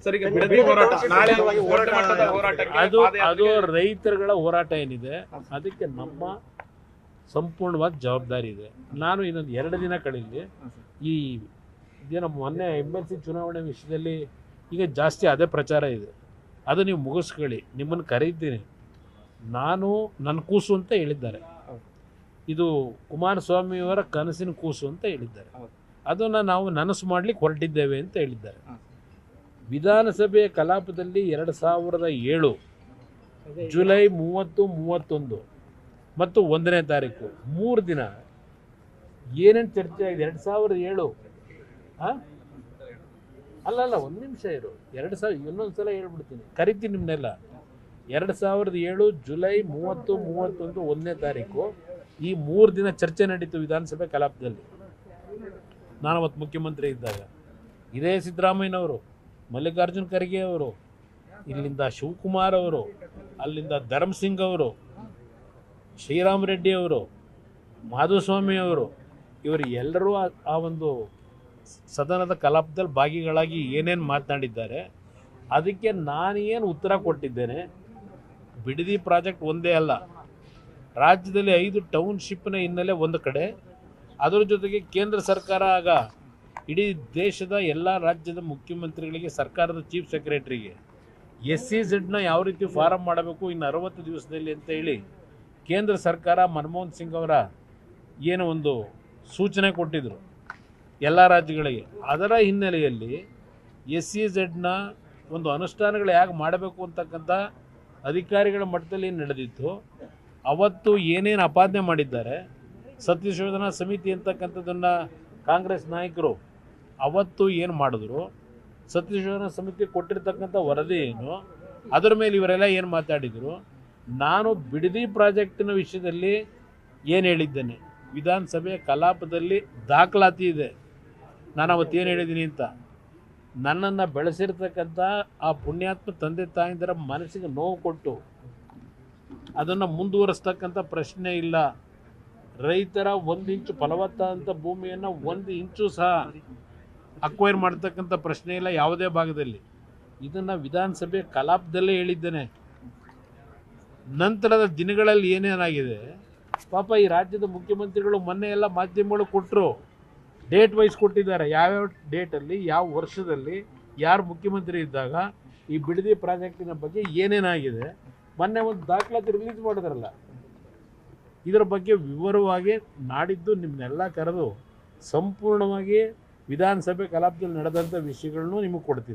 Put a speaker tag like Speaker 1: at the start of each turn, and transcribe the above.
Speaker 1: Sir, ಈಗ ಬಿಡದಿ ಹೋರಾಟ ನಾಳೆ ದೊಡ್ಡ ಮಟ್ಟದ ಹೋರಾಟಕ್ಕೆ
Speaker 2: ಅದು
Speaker 1: ಪಾದಯಾತ್ರೆಗೆ
Speaker 2: ರೈತರುಗಳ ಹೋರಾಟ ಏನಿದೆ ಅದಕ್ಕೆ ನಮ್ಮ ಸಂಪೂರ್ಣವಾದ ಜವಾಬ್ದಾರಿ ಇದೆ. ನಾನು ಇನ್ನೊಂದು 2 ದಿನ ಕಳೆಯಲ್ಲಿ ಈ ಇದೇನೋ ಮೊನ್ನೆ MLC ಚುನಾವಣೆ ವಿಷಯದಲ್ಲಿ ಈಗ ಜಾಸ್ತಿ ಅದೇ ಪ್ರಚಾರ ಇದೆ, ಅದು ನೀವು ಮುಗಿಸ್ಕೊಳ್ಳಿ, ನಿಮ್ಮನ್ನು ಕರೀತೀನಿ. ನಾನು ನನ್ನ ಕೂಸು ಅಂತ ಹೇಳಿದ್ದಾರೆ, ಇದು ಕುಮಾರಸ್ವಾಮಿಯವರ ಕನಸಿನ ಕೂಸು ಅಂತ ಹೇಳಿದ್ದಾರೆ, ಅದನ್ನು ನಾವು ನನಸು ಮಾಡಲಿಕ್ಕೆ ಹೊರಟಿದ್ದೇವೆ ಅಂತ ಹೇಳಿದ್ದಾರೆ. ವಿಧಾನಸಭೆಯ ಕಲಾಪದಲ್ಲಿ 2007 ಜುಲೈ 30, 31 ಮತ್ತು 1ನೇ ತಾರೀಕು 3 ದಿನ ಏನೇನು ಚರ್ಚೆ ಆಗಿದೆ. 2007 ಅಲ್ಲ ಒಂದು ನಿಮಿಷ ಇರು, 2000 ಇನ್ನೊಂದು ಸಲ ಹೇಳ್ಬಿಡ್ತೀನಿ, ಕರಿತೀನಿ ನಿಮ್ಮನ್ನೆಲ್ಲ. 2007 ಜುಲೈ 30, 31, 1ನೇ ತಾರೀಕು ಈ 3 ದಿನ ಚರ್ಚೆ ನಡೀತು ವಿಧಾನಸಭೆ ಕಲಾಪದಲ್ಲಿ. ನಾನು ಅವತ್ತು ಮುಖ್ಯಮಂತ್ರಿ ಇದ್ದಾಗ ಇದೇ ಸಿದ್ದರಾಮಯ್ಯನವರು, ಮಲ್ಲಿಕಾರ್ಜುನ್ ಖರ್ಗೆ ಅವರು, ಇಲ್ಲಿಂದ ಶಿವಕುಮಾರ್ ಅವರು, ಅಲ್ಲಿಂದ ಧರ್ಮಸಿಂಗ್ ಅವರು, ಶ್ರೀರಾಮ್ ರೆಡ್ಡಿ ಅವರು, ಮಾಧುಸ್ವಾಮಿ ಅವರು, ಇವರು ಎಲ್ಲರೂ ಆ ಒಂದು ಸದನದ ಕಲಾಪದಲ್ಲಿ ಭಾಗಿಗಳಾಗಿ ಏನೇನು ಮಾತನಾಡಿದ್ದಾರೆ ಅದಕ್ಕೆ ನಾನೇನು ಉತ್ತರ ಕೊಟ್ಟಿದ್ದೇನೆ. ಬಿಡದಿ ಪ್ರಾಜೆಕ್ಟ್ ಒಂದೇ ಅಲ್ಲ, ರಾಜ್ಯದಲ್ಲಿ 5 ಟೌನ್ಶಿಪ್ನ ಹಿನ್ನೆಲೆ ಒಂದು ಕಡೆ, ಅದರ ಜೊತೆಗೆ ಕೇಂದ್ರ ಸರ್ಕಾರ ಆಗ ಇಡೀ ದೇಶದ ಎಲ್ಲ ರಾಜ್ಯದ ಮುಖ್ಯಮಂತ್ರಿಗಳಿಗೆ, ಸರ್ಕಾರದ ಚೀಫ್ ಸೆಕ್ರೆಟರಿಗೆ SEZನ ಯಾವ ರೀತಿ ಫಾರಮ್ ಮಾಡಬೇಕು ಇನ್ನು 60 ದಿವಸದಲ್ಲಿ ಅಂತ ಹೇಳಿ ಕೇಂದ್ರ ಸರ್ಕಾರ ಮನಮೋಹನ್ ಸಿಂಗ್ ಅವರ ಏನು ಒಂದು ಸೂಚನೆ ಕೊಟ್ಟಿದ್ದರು ಎಲ್ಲ ರಾಜ್ಯಗಳಿಗೆ. ಅದರ ಹಿನ್ನೆಲೆಯಲ್ಲಿ SEZನ ಒಂದು ಅನುಷ್ಠಾನಗಳು ಹೇಗೆ ಮಾಡಬೇಕು ಅಂತಕ್ಕಂಥ ಅಧಿಕಾರಿಗಳ ಮಟ್ಟದಲ್ಲಿ ನಡೆದಿತ್ತು. ಅವತ್ತು ಏನೇನು ಅಪಾದನೆ ಮಾಡಿದ್ದಾರೆ, ಸತ್ಯಶೋಧನಾ ಸಮಿತಿ ಅಂತಕ್ಕಂಥದ್ದನ್ನು ಕಾಂಗ್ರೆಸ್ ನಾಯಕರು ಅವತ್ತು ಏನು ಮಾಡಿದ್ರು, ಸತ್ಯಶೋಧನಾ ಸಮಿತಿ ಕೊಟ್ಟಿರ್ತಕ್ಕಂಥ ವರದಿ ಏನು, ಅದರ ಮೇಲೆ ಇವರೆಲ್ಲ ಏನು ಮಾತಾಡಿದರು. ನಾನು ಬಿಡದಿ ಪ್ರಾಜೆಕ್ಟಿನ ವಿಷಯದಲ್ಲಿ ಏನು ಹೇಳಿದ್ದೇನೆ, ವಿಧಾನಸಭೆಯ ಕಲಾಪದಲ್ಲಿ ದಾಖಲಾತಿ ಇದೆ, ನಾನು ಅವತ್ತೇನು ಹೇಳಿದ್ದೀನಿ ಅಂತ. ನನ್ನನ್ನು ಬೆಳೆಸಿರ್ತಕ್ಕಂಥ ಆ ಪುಣ್ಯಾತ್ಮ ತಂದೆ ತಾಯಿಂದರ ಮನಸ್ಸಿಗೆ ನೋವು ಕೊಟ್ಟು ಅದನ್ನು ಮುಂದುವರಿಸ್ತಕ್ಕಂಥ ಪ್ರಶ್ನೆ ಇಲ್ಲ. ರೈತರ 1 ಇಂಚು ಫಲವತ್ತಾದಂಥ ಭೂಮಿಯನ್ನು 1 ಇಂಚು ಸಹ ಅಕ್ವೈರ್ ಮಾಡ್ತಕ್ಕಂಥ ಪ್ರಶ್ನೆ ಇಲ್ಲ ಯಾವುದೇ ಭಾಗದಲ್ಲಿ. ಇದನ್ನು ವಿಧಾನಸಭೆ ಕಲಾಪದಲ್ಲೇ ಹೇಳಿದ್ದೇನೆ. ನಂತರದ ದಿನಗಳಲ್ಲಿ ಏನೇನಾಗಿದೆ ಪಾಪ ಈ ರಾಜ್ಯದ ಮುಖ್ಯಮಂತ್ರಿಗಳು ಮೊನ್ನೆ ಎಲ್ಲ ಮಾಧ್ಯಮಗಳು ಕೊಟ್ಟರು, ಡೇಟ್ ವೈಸ್ ಕೊಟ್ಟಿದ್ದಾರೆ, ಯಾವ್ಯಾವ ಡೇಟಲ್ಲಿ ಯಾವ ವರ್ಷದಲ್ಲಿ ಯಾರು ಮುಖ್ಯಮಂತ್ರಿ ಇದ್ದಾಗ ಈ ಬಿಡದಿ ಪ್ರಾಜೆಕ್ಟಿನ ಬಗ್ಗೆ ಏನೇನಾಗಿದೆ. ಮೊನ್ನೆ ಒಂದು ದಾಖಲಾತಿ ರಿಲೀಸ್ ಮಾಡಿದ್ರಲ್ಲ, ಇದರ ಬಗ್ಗೆ ವಿವರವಾಗಿ ನಾಡಿದ್ದು ನಿಮ್ಮನ್ನೆಲ್ಲ ಕರೆದು ಸಂಪೂರ್ಣವಾಗಿ ವಿಧಾನಸಭೆ ಕಲಾಪದಲ್ಲಿ ನಡೆದಂಥ ವಿಷಯಗಳನ್ನು ನಿಮಗೆ ಕೊಡ್ತೀನಿ.